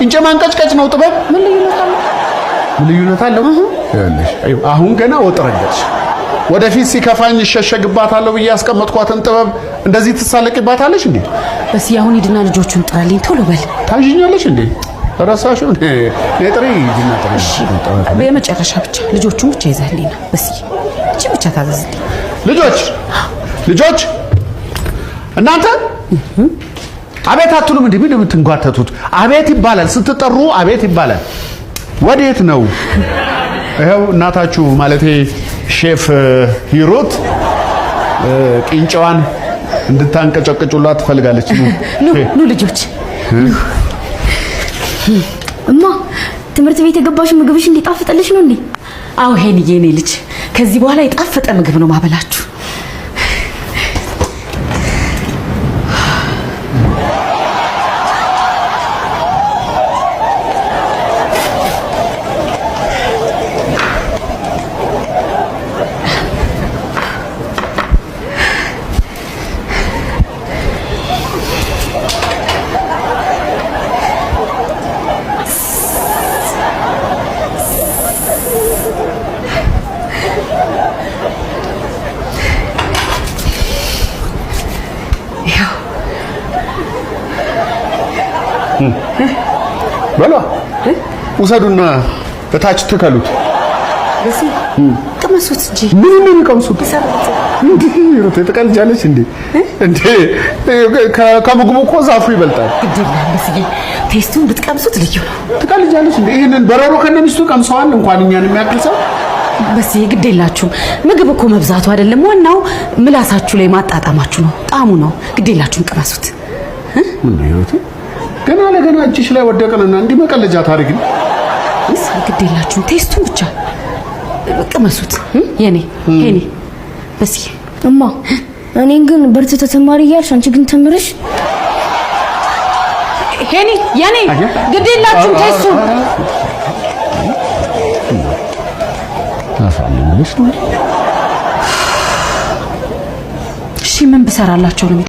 እንጨ ማንቀጭቀጭ ነው ጥበብ። ምን ልዩነት አለው? ያለሽ አሁን ገና ወጥረገች ወደፊት ሲከፋኝ ይሸሸግባታለሁ ብዬ ያስቀመጥኳትን ጥበብ እንደዚህ ትሳለቅባታለሽ እንዴ? በስ ያሁን ሂድና ልጆቹን ጥራልኝ ቶሎ በል። ታዥኛለሽ እንዴ? ረሳሽው እንዴ? ነጥሪ ሂድና ጥራልኝ። በመጨረሻ ብቻ ልጆቹን ብቻ ይዘህልኝ ነው። በስ እቺ ብቻ ታዘዝልኝ። ልጆች እናንተ አቤት አትሉም እንዴ? ምን የምትንጓተቱት? አቤት ይባላል ስትጠሩ፣ አቤት ይባላል። ወዴት ነው? ይኸው እናታችሁ ማለቴ ሼፍ ሂሩት ቂንጫዋን እንድታንቀጨቅጩላት ትፈልጋለች። ኑ ልጆች። እማ ትምህርት ቤት የገባሽው ምግብሽ እንዲጣፍጥልሽ ነው እንዴ? አዎ ሄንዬ፣ የኔ ልጅ ከዚህ በኋላ የጣፈጠ ምግብ ነው ማበላችሁ። በሏ ውሰዱና በታች ትከሉት። በሲ ቅመሱት እንጂ ምን ነው የሚቀምሱት? እንዴ ይሩት ትቀልጃለሽ እንዴ? እንዴ ከምግቡ እኮ ዛፉ ይበልጣል። ግዴላ በሲ ቴስቱን ብትቀምሱት ልዩ ነው። ትቀልጃለሽ እንዴ? ይሄንን በረሮ ከነሚስቱ ቀምሰዋል እንኳን እኛን የሚያክል ሰው። በሲ ግዴላችሁ ምግብ እኮ መብዛቱ አይደለም፣ ዋናው ምላሳችሁ ላይ ማጣጣማችሁ ነው፣ ጣሙ ነው። ግዴላችሁን ቅመሱት። ምን ይሩት ገና ለገና እጅሽ ላይ ወደቀንና እንዲህ መቀለጃ ታሪክ ነው። እስ ግዴላችሁን ቴስቱን ብቻ ቅመሱት። የኔ ሄኔ በሲ እማ እኔን ግን በርትተህ ተማሪ እያልሽ አንቺ ግን ተምረሽ ሄኔ የኔ ግዴላችሁን ቴስቱን ታፋልልሽ ነው። እሺ ምን ብሰራላችሁ ነው?